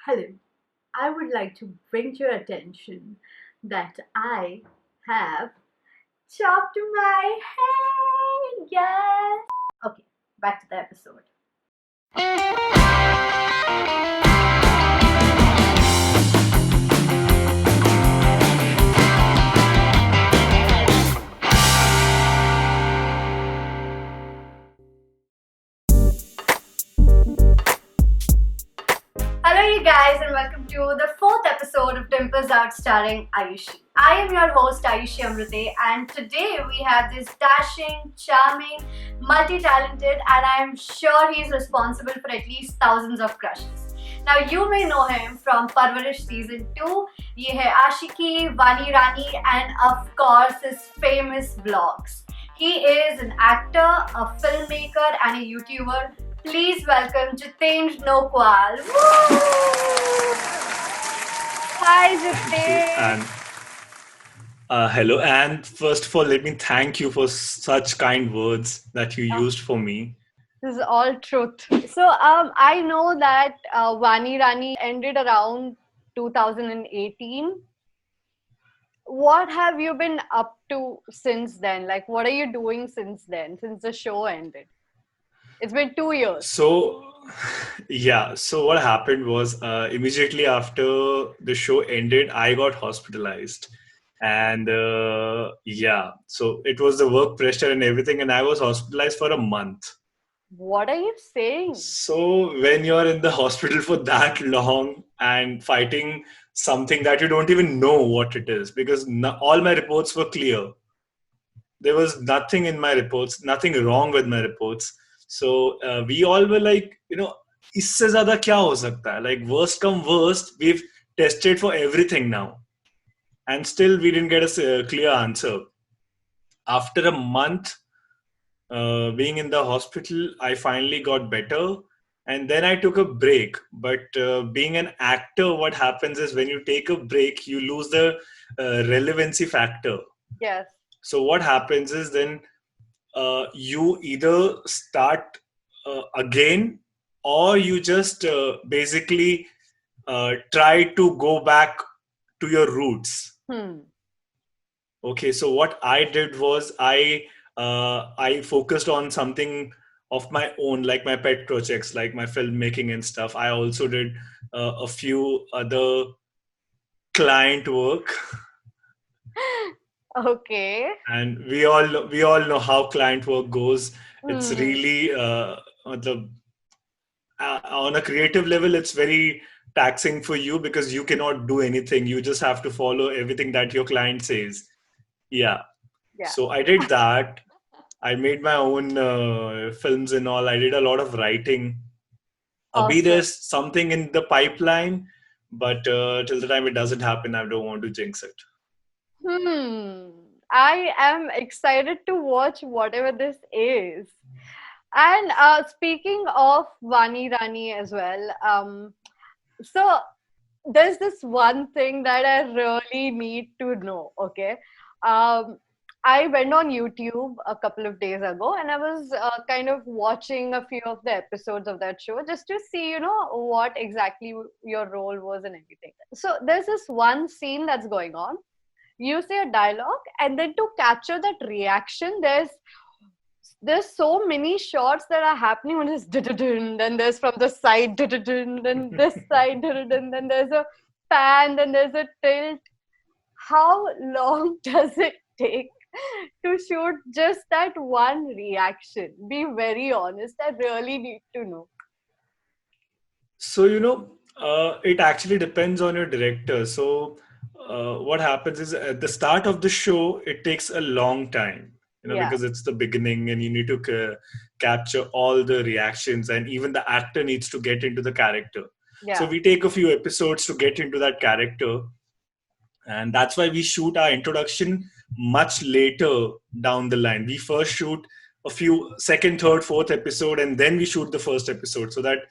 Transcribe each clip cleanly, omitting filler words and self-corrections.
Hello, I would like to bring to your attention that I have chopped my hair. Yes. Okay, back to the episode. Hello, you guys, and welcome to the fourth episode of Dimples Out starring Ayushi. I am your host, Ayushi Amrute, and today we have this dashing, charming, multi talented, and I'm sure he's responsible for at least thousands of crushes. Now, you may know him from Parvarish Season 2, Ye Hai Ashiki, Vani Rani, and of course, his famous vlogs. He is an actor, a filmmaker, and a YouTuber. Please welcome Jitendra Nokwal. Woo! Hi, Thank you. Jitendra. And hello. And first of all, let me thank you for such kind words that you used for me. This is all truth. So, I know that Vani Rani ended around 2018. What have you been up to since then? Like, what are you doing since then, since the show ended? It's been 2 years. So, yeah. So, what happened was immediately after the show ended, I got hospitalized. And yeah, so it was the work pressure and everything. And I was hospitalized for a month. What are you saying? So when you're in the hospital for that long and fighting something that you don't even know what it is, because all my reports were clear. There was nothing in my reports, nothing wrong with my reports. So we all were like, इससे ज़्यादा क्या हो सकता है? Like worst come worst, we've tested for everything now, and still we didn't get a clear answer. After a month being in the hospital, I finally got better. And then I took a break. But being an actor, what happens is when you take a break, you lose the relevancy factor. Yes. So what happens is then you either start again, or you just basically try to go back to your roots. Okay, so what I did was I focused on something of my own, like my pet projects, like my filmmaking and stuff. I also did a few other client work, Okay. and we all know how client work goes. It's really on a creative level, it's very taxing for you because you cannot do anything. You just have to follow everything that your client says. Yeah. So I did that. I made my own films and all. I did a lot of writing. Awesome. There's something in the pipeline, but till the time it doesn't happen, I don't want to jinx it. I am excited to watch whatever this is. And speaking of Vani Rani as well, so there's this one thing that I really need to know. Okay, I went on YouTube a couple of days ago, and I was kind of watching a few of the episodes of that show just to see, what exactly your role was and everything. So there's this one scene that's going on. You say a dialogue, and then to capture that reaction, there's so many shots that are happening on this, then there's from the side, then this side, then there's a pan, then there's a tilt. How long does it take to shoot just that one reaction? Be very honest. I really need to know. So, it actually depends on your director. So, what happens is at the start of the show, it takes a long time, because it's the beginning and you need to capture all the reactions, and even the actor needs to get into the character. So, we take a few episodes to get into that character. And that's why we shoot our introduction much later down the line. We first shoot a few second, third, fourth episode, and then we shoot the first episode so that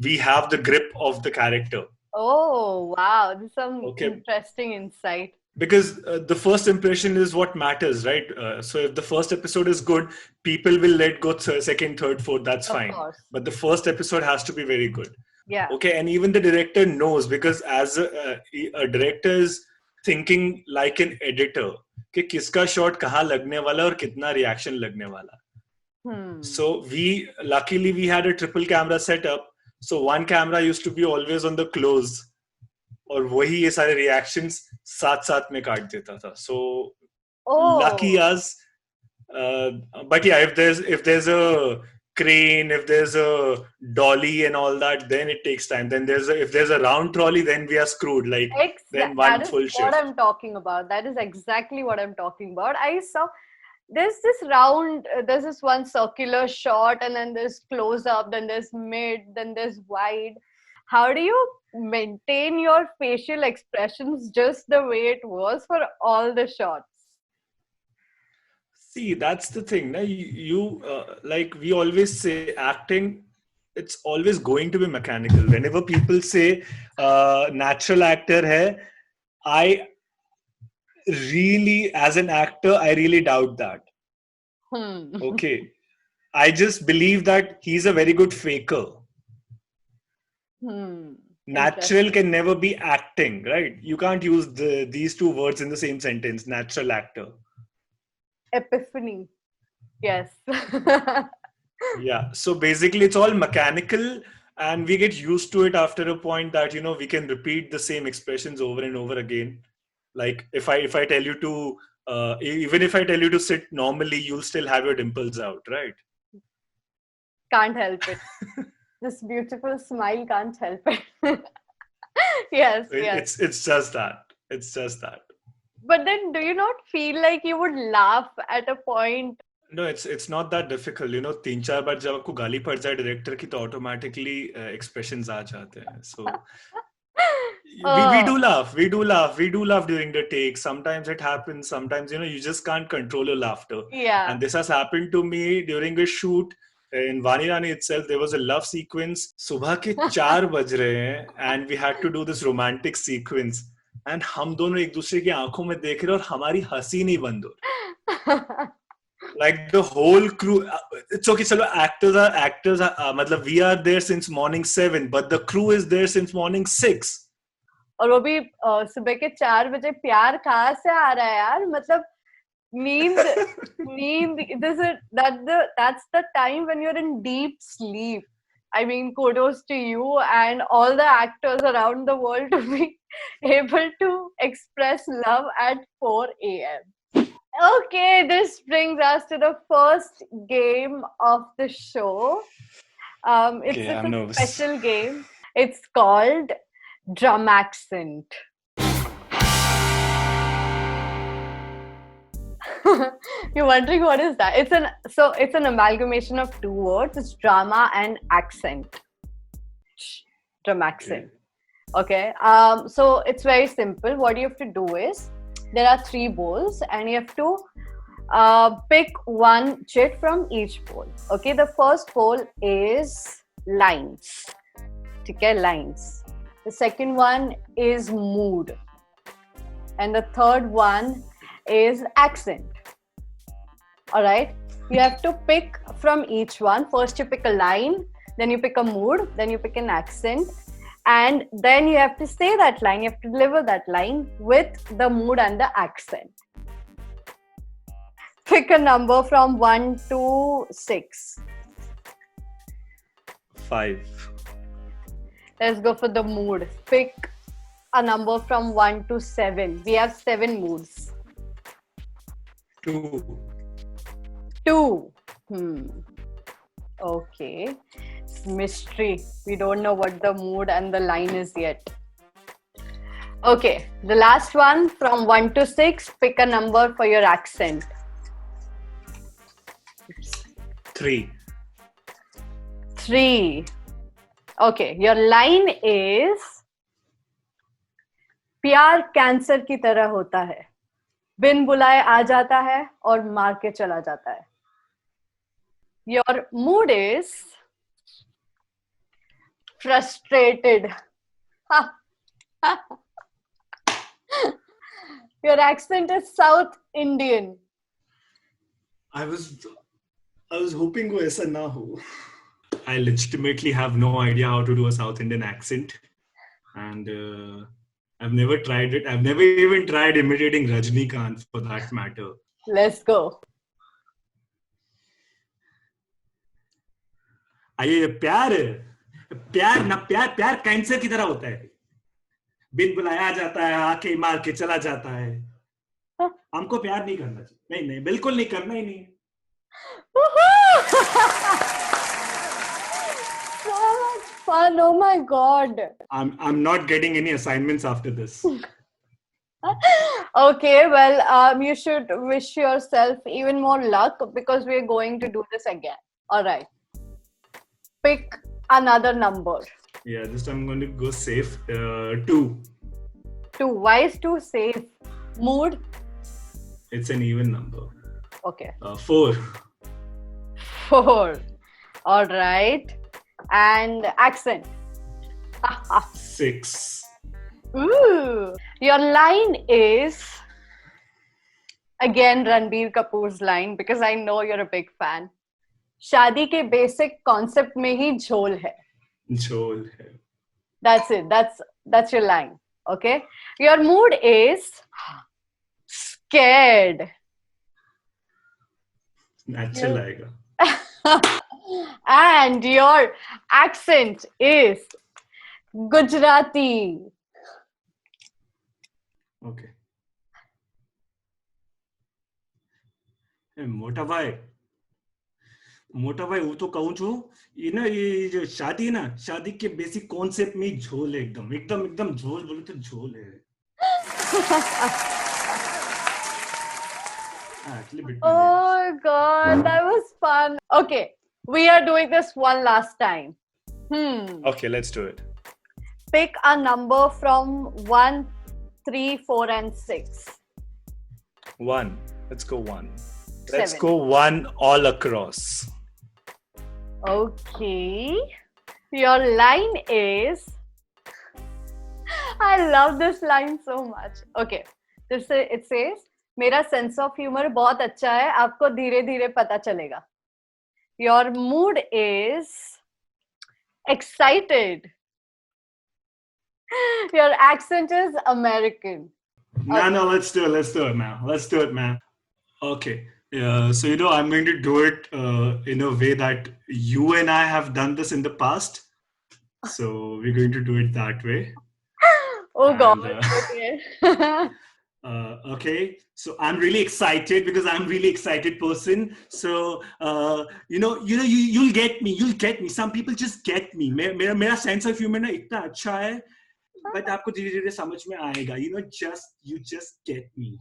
we have the grip of the character. Oh, wow. This is some interesting insight. Because the first impression is what matters, right? So if the first episode is good, people will let go second, third, fourth, that's fine. But the first episode has to be very good. Yeah. Okay, and even the director knows, because as a director is thinking like an editor कि किसका shot कहाँ लगने वाला और कितना reaction लगने वाला. So luckily we had a triple camera setup. So one camera used to be always on the close, और वही ये सारे reactions साथ साथ में काट देता था. So lucky us. But yeah, if there's a crane, if there's a dolly and all that, then it takes time. Then if there's a round trolley, then we are screwed. Like then one That is full shift. what I'm talking about. That is exactly what I'm talking about. I saw there's this one circular shot, and then there's close up, then there's mid, then there's wide. How do you maintain your facial expressions just the way it was for all the shots? See, that's the thing. You like we always say, acting, it's always going to be mechanical. Whenever people say natural actor hai, I really, as an actor, I really doubt that. Okay. I just believe that he's a very good faker. Natural can never be acting, right? You can't use these two words in the same sentence, natural actor. Epiphany. Yes. Yeah. So basically it's all mechanical, and we get used to it after a point that, we can repeat the same expressions over and over again. Like if I tell you to, even if I tell you to sit normally, you'll still have your dimples out, right? Can't help it. This beautiful smile can't help it. Yes. It's just that. It's just that. But then do you not feel like you would laugh at a point? No, it's not that difficult. 3-4 बार जब आपको गाली पड़ जाए director की, तो automatically expressions आ जाते हैं. So we do laugh during the take. Sometimes it happens. Sometimes you just can't control your laughter. Yeah. And this has happened to me during a shoot in Vani Rani itself. There was a love sequence. सुबह के 4 बज रहे हैं, and we had to do this romantic sequence. And हम दोनों एक दूसरे की आंखों में देख रहे, और हमारी हंसी नहीं बंद हो रही. Like the whole crew, it's okay. So actors are, we are there since morning 7, but the crew is there since morning 6. और वो भी सुबह के 4 बजे प्यार कहाँ से आ रहा है यार? मतलब नींद. That's the time when you're in deep sleep. I mean, kudos to you and all the actors around the world to be able to express love at 4 a.m. Okay, this brings us to the first game of the show. It's a special game. It's called Drum Accent. You're wondering what is that? It's an amalgamation of 2 words. It's drama and accent. Drum accent. Okay. So it's very simple. What you have to do is, there are 3 bowls, and you have to pick one chit from each bowl. Okay. The first bowl is lines. Okay, lines. The second one is mood. And the third one is accent. Alright? You have to pick from each one. First you pick a line, then you pick a mood, then you pick an accent, and then you have to say that line. You have to deliver that line with the mood and the accent. Pick a number from 1 to 6. 5. Let's go for the mood. Pick a number from 1 to 7. We have 7 moods. 2. 2. Okay. It's mystery. We don't know what the mood and the line is yet. Okay. The last one, from 1 to 6. Pick a number for your accent. 3. 3. Okay. Your line is, प्यार cancer की तरह होता है, बिन बुलाए आ जाता है और मार के चला जाता है. Your mood is frustrated. Your accent is South Indian. I was hoping वो ऐसा ना हो. I legitimately have no idea how to do a South Indian accent, and I've never tried it. I've never even tried imitating Rajnikant for that matter. Let's go. ये प्यार प्यार ना प्यार प्यार कैंसर की तरह होता है, बिन बुलाया जाता है, आके मार के चला जाता है. हमको प्यार नहीं करना चाहिए. नहीं नहीं, बिल्कुल नहीं, करना ही नहीं. So much fun. Oh my god. I'm not getting any assignments after this. Okay, well, you should wish yourself even more luck because we're going to do this again. All right. Pick another number. Yeah, this time I'm going to go safe. 2. 2. Why is 2 safe? Mood? It's an even number. Okay. 4. 4. All right. And accent? 6. Ooh. Your line is again Ranbir Kapoor's line because I know you're a big fan. शादी के basic concept में ही झोल है. झोल है. That's it. That's your line. Okay. Your mood is scared. अच्छा लगेगा. And your accent is Gujarati. Okay. मोटा भाई वो तो कहूँ छू, ये जो शादी है ना, शादी के बेसिक कॉन्सेप्ट में झोल है. एकदम झोल बोले तो झोल है. Oh god, that was fun. Okay, we are doing this one last time. Okay, let's do it. Pick a number from 1, 3, 4 and 6. 1. Let's go 1. 7. Let's go 1 all across. Okay. Your line is... I love this line so much. Okay. It says, मेरा sense of humor बहुत अच्छा है, आपको धीरे धीरे पता चलेगा. Your mood is excited. Your accent is American. No, let's do it, man. Okay. So, I'm going to do it in a way that you and I have done this in the past. So, we're going to do it that way. Oh, And, God. Okay. Okay. So, I'm really excited because I'm a really excited person. So, you'll get me. Some people just get me. मेरा sense of humor ना इतना अच्छा है, but आपको धीरे-धीरे समझ में आएगा. You just get me.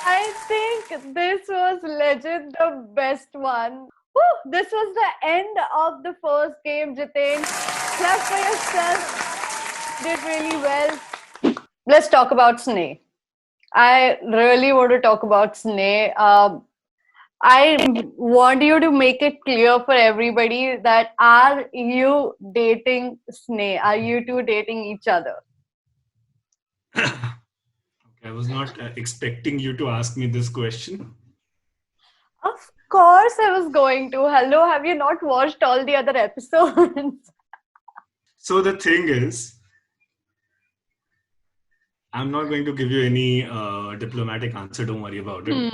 I think this was legit the best one. Woo, this was the end of the first game, Jiten. Clap for yourself. Did really well. Let's talk about Sneh. I really want to talk about Sneh. I want you to make it clear for everybody that are you dating Sneh? Are you two dating each other? I was not expecting you to ask me this question. Of course I was going to. Hello, have you not watched all the other episodes? So the thing is, I'm not going to give you any diplomatic answer. Don't worry about it.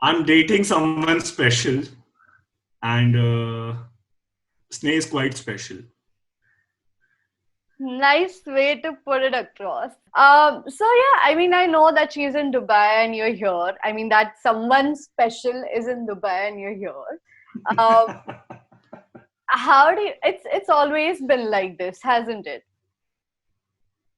I'm dating someone special, and Sneh is quite special. Nice way to put it across. So yeah, I mean, I know that she's in Dubai and you're here. I mean, that someone special is in Dubai and you're here. How do you, it's always been like this, hasn't it?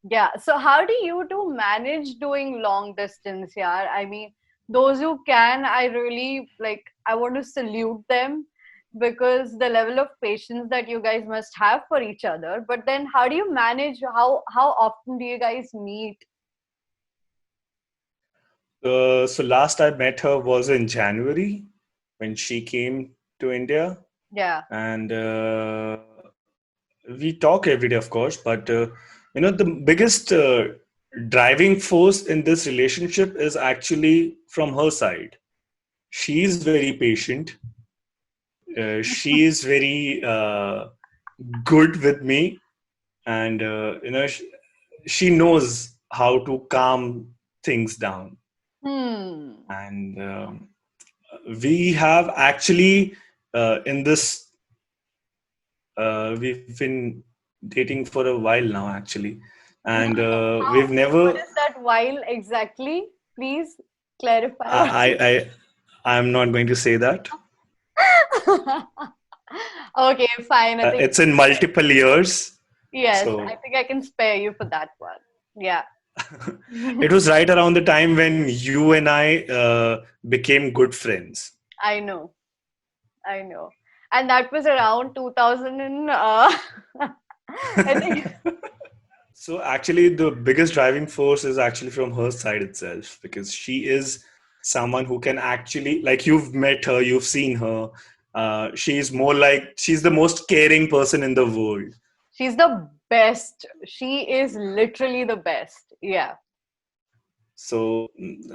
Yeah. So how do you two manage doing long distance? Yeah. I mean, those who can, I really I want to salute them, because the level of patience that you guys must have for each other. But then how do you manage? How often do you guys meet? So last I met her was in January when she came to India. Yeah. And we talk every day, of course. But, the biggest driving force in this relationship is actually from her side. She is very patient. She is very good with me, and she knows how to calm things down. Hmm. And we have actually in this we've been dating for a while now, actually, and we've What never. is that while exactly? Please clarify what. I'm not going to say that. Okay, fine. I think It's in multiple years. yes. I So think I can spare you for that one. Yeah. it was right around the time when you and I became good friends. I know. I know. And that was around 2000 and I think So actually, the biggest driving force is actually from her side itself, because she is someone who can actually, like, you've met her, you've seen her. She's more like, she's the most caring person in the world. she's the best. She is literally the best. Yeah. So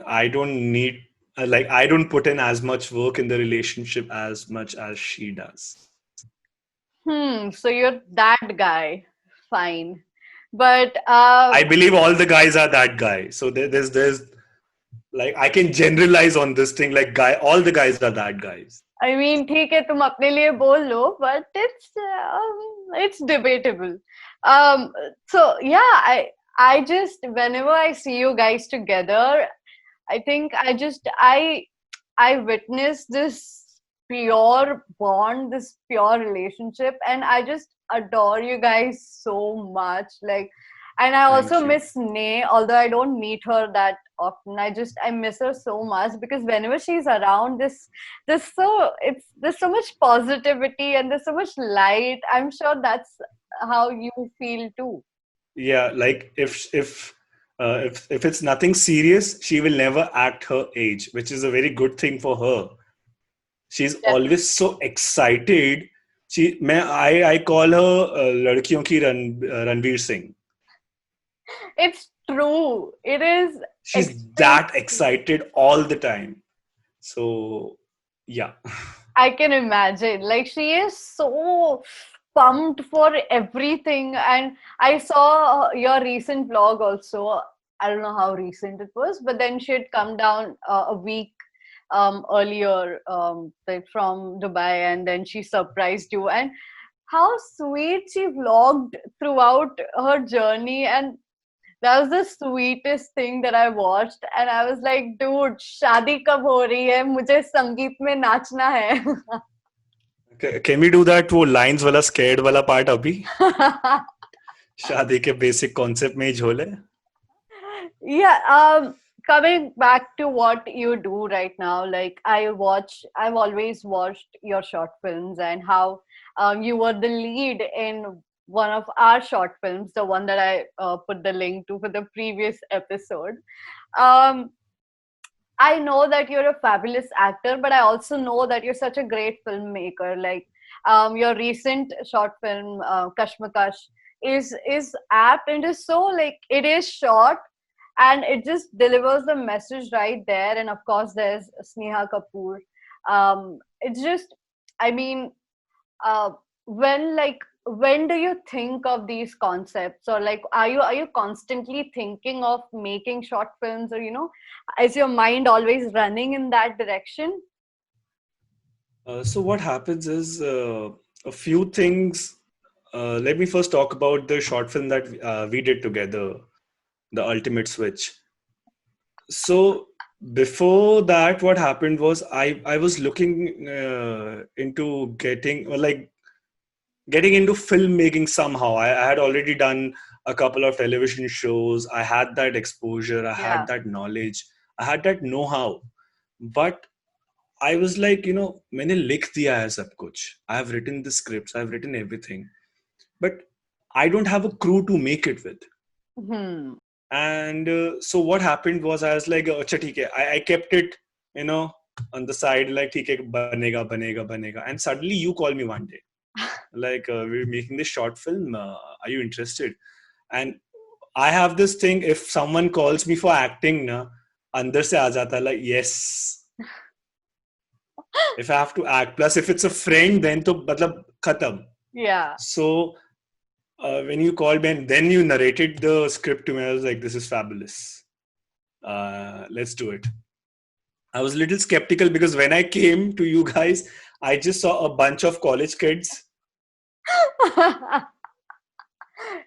I don't need, like, I don't put in as much work in the relationship as much as she does. So you're that guy. Fine. But I believe all the guys are that guy. So there's like, I can generalize on this thing, like, guy, all the guys are that guys. I mean, ठीक है तुम अपने लिए बोल लो, but it's debatable. Um, so yeah, I just whenever I see you guys together, I think I witnessed this pure bond, this pure relationship, and I just adore you guys so much. Like, and I also Thank you. miss Nay, although I don't meet her that often. I miss her so much because whenever she's around, there's so much positivity and there's so much light. I'm sure that's how you feel too. Yeah, like, if it's nothing serious, she will never act her age, which is a very good thing for her. She's always so excited. I call her लड़कियों की Ranveer Singh. It's true. It is She's extremely that true. excited all the time. So yeah. I can imagine. Like she is so pumped for everything. And I saw your recent vlog also. I don't know how recent it was, but then she had come down a week earlier like from Dubai, and then she surprised you. And how sweet she vlogged throughout her journey, and that was the sweetest thing that I watched, and I was like, dude, शादी कब हो रही है? मुझे संगीत में नाचना है. Can we do that वो lines वाला scared वाला part अभी? शादी के basic concept में ही झोल है. Yeah, coming back to what you do right now, like I've always watched your short films and how you were the lead in one of our short films, the one that I put the link to for the previous episode. Um, I know that you're a fabulous actor, but I also know that you're such a great filmmaker. Like your recent short film, Kashmakash, is apt and is so like it is short and it just delivers the message right there. And of course, there's Sneha Kapoor. It's just, I mean, uh, when do you think of these concepts, or like are you constantly thinking of making short films, or is your mind always running in that direction? So what happens is a few things. Let me first talk about the short film that we did together, The Ultimate Switch. So before that, what happened was I was looking into getting into filmmaking somehow. I had already done a couple of television shows. I had that exposure. I Yeah. had that knowledge. I had that know-how. But I was like, मैंने लिख दिया है सब कुछ. I have written the scripts. I have written everything. But I don't have a crew to make it with. Hmm. And so what happened was I was like, अच्छा ठीक है. I kept it, on the side, like, ठीक है, बनेगा, बनेगा, बनेगा. And suddenly you call me one day. Like, we're making this short film. Are you interested? And I have this thing, if someone calls me for acting, na, अंदर से आ जाता like yes. If I have to act, plus if it's a friend, then to matlab khatam. Yeah. So when you called me and then you narrated the script to me, I was like, this is fabulous. Let's do it. I was a little skeptical because when I came to you guys, I just saw a bunch of college kids.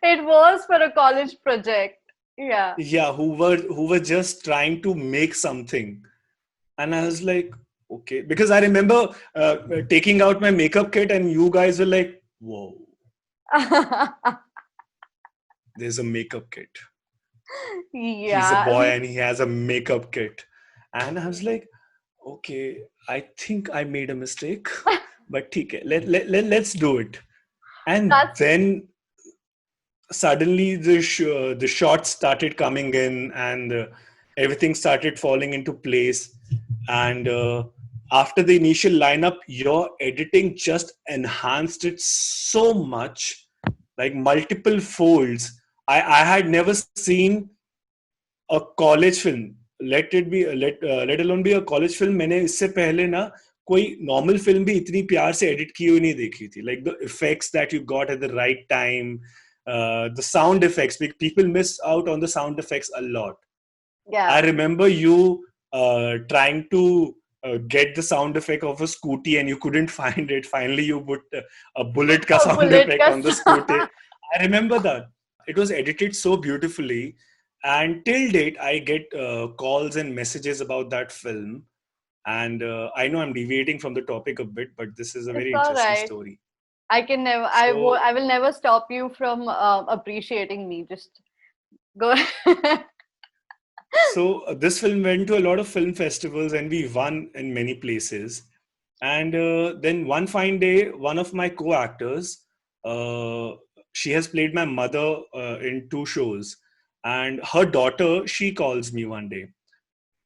It was for a college project. Yeah. Yeah, who were just trying to make something. And I was like, okay. Because I remember taking out my makeup kit and you guys were like, whoa, there's a makeup kit. He's a Yeah. boy and he has a makeup kit. And I was like, okay, I think I made a mistake. But okay, let's do it. And then suddenly the shots started coming in and everything started falling into place. And after the initial lineup, your editing just enhanced it so much, like multiple folds. I had never seen a college film, let alone be a college film. मैंने इससे पहले ना कोई normal film भी इतनी प्यार से edit की हुई नहीं देखी थी. Like the effects that you got at the right time, the sound effects. People miss out on the sound effects a lot. Yeah. I remember you trying to get the sound effect of a scooty and you couldn't find it. Finally, you put a bullet ka sound effect on the scooty. I remember that. It was edited so beautifully. And till date, I get calls and messages about that film. And I know I'm deviating from the topic a bit, but this is a very interesting story. I can never. I will never stop you from appreciating me. Just go. So this film went to a lot of film festivals and we won in many places. And then one fine day, one of my co-actors, she has played my mother in 2 shows. And her daughter, she calls me one day.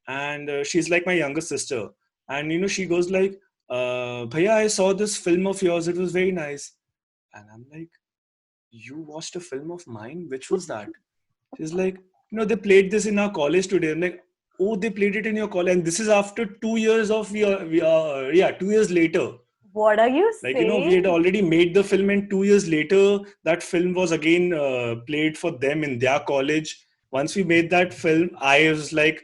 And she's like my younger sister. And, you know, she goes like, Bhaiya, I saw this film of yours. It was very nice. And I'm like, you watched a film of mine? Which was that? She's like, you know, they played this in our college today. I'm like, oh, they played it in your college. And this is after 2 years of, 2 years later. What are you saying? Like, you know, we had already made the film and 2 years later, that film was again played for them in their college. Once we made that film, I was like,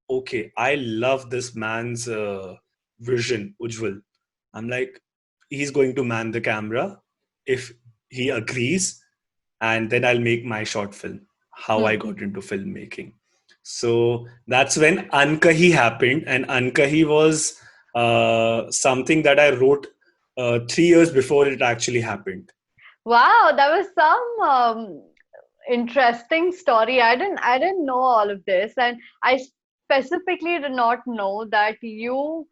okay, I love this man's vision, Ujjwal. I'm like, he's going to man the camera if he agrees, and then I'll make my short film. How I got into filmmaking. So that's when Ankahi happened, and Ankahi was something that I wrote 3 years before it actually happened. Wow, that was some interesting story. I didn't know all of this, and I specifically did not know that you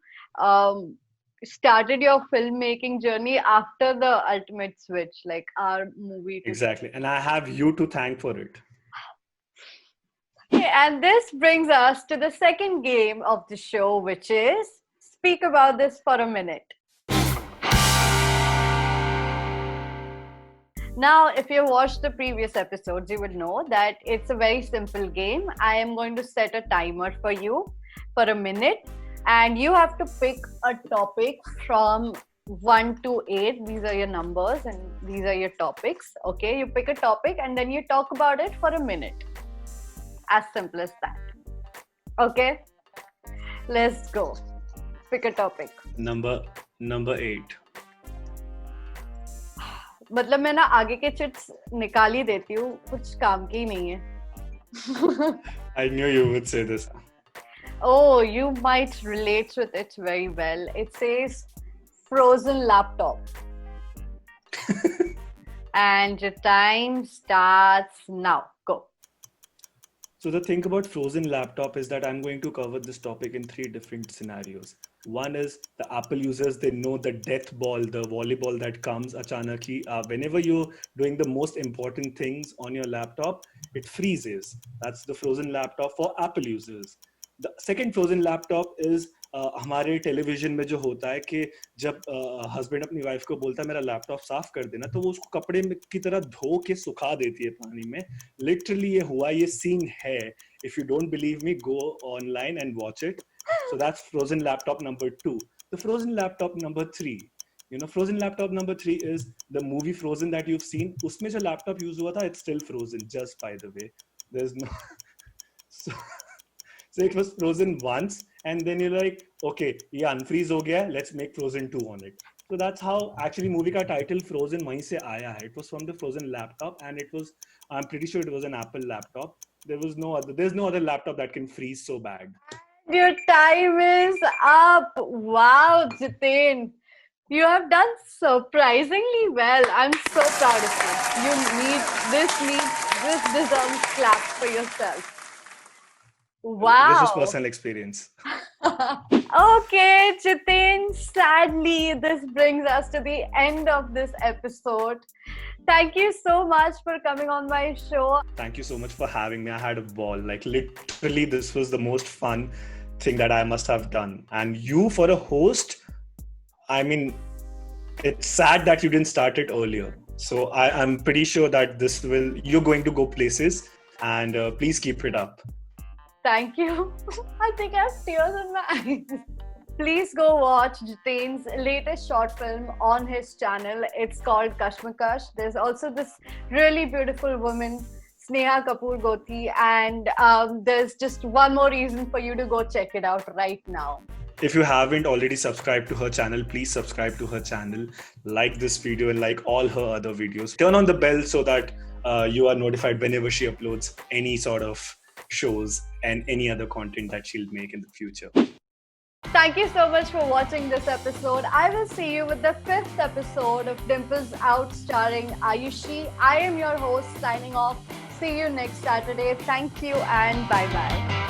started your filmmaking journey after the Ultimate Switch, like our movie. Exactly, and I have you to thank for it. Okay, and this brings us to the second game of the show, which is Speak About This for a Minute. Now, if you watched the previous episodes, you will know that it's a very simple game. I am going to set a timer for you for a minute, and you have to pick a topic from 1 to 8. These are your numbers and these are your topics. Okay, you pick a topic and then you talk about it for a minute. As simple as that. Okay, let's go. Pick a topic. Number 8. मतलब मैं ना आगे के chits निकाल ही देती हूँ, कुछ काम की ही नहीं है. I knew you would say this. Oh, you might relate with it very well. It says frozen laptop. And your time starts now. Go. So the thing about frozen laptop is that I'm going to cover this topic in 3 different scenarios. One is the Apple users, they know the death ball, the volleyball that comes achanaki. Whenever you're doing the most important things on your laptop, it freezes. That's the frozen laptop for Apple users. The second frozen laptop is हमारे television में जो होता है कि जब husband अपनी wife को बोलता है मेरा लैपटॉप साफ कर देना, तो वो उसको कपड़े की तरह धो के सुखा देती है पानी में. लिटरली ये हुआ, ये सीन है. If you don't believe me, go online and watch it. So that's frozen laptop number 2. The frozen laptop number 3. Frozen laptop number 3 is the movie Frozen that you've seen. उसमें जो laptop use हुआ था, it's still frozen, just by the way. There's no... So it was frozen once, and then you're like, okay, ये unfreeze हो गया, let's make Frozen 2 on it. So that's how actually movie का title Frozen वहीं से आया है. It was from the Frozen laptop, and it was, I'm pretty sure it was an Apple laptop. There's no other laptop that can freeze so bad. Your time is up. Wow, Jiten. You have done surprisingly well. I'm so proud of you. This deserves clap for yourself. Wow. This is personal experience. Okay, Jiten, sadly, this brings us to the end of this episode. Thank you so much for coming on my show. Thank you so much for having me. I had a ball. Like literally, this was the most fun thing that I must have done. And you, for a host, I mean, it's sad that you didn't start it earlier. So I'm pretty sure that you're going to go places, and please keep it up. Thank you. I think I have tears in my eyes. Please go watch Jiten's latest short film on his channel. It's called Kashmakash. There's also this really beautiful woman, Sneha Kapoor Gothi, and there's just one more reason for you to go check it out right now. If you haven't already subscribed to her channel, please subscribe to her channel, like this video and like all her other videos. Turn on the bell so that you are notified whenever she uploads any sort of shows and any other content that she'll make in the future. Thank you so much for watching this episode. I will see you with the 5th episode of Dimples Out starring Ayushi. I am your host signing off. See you next Saturday. Thank you and bye-bye.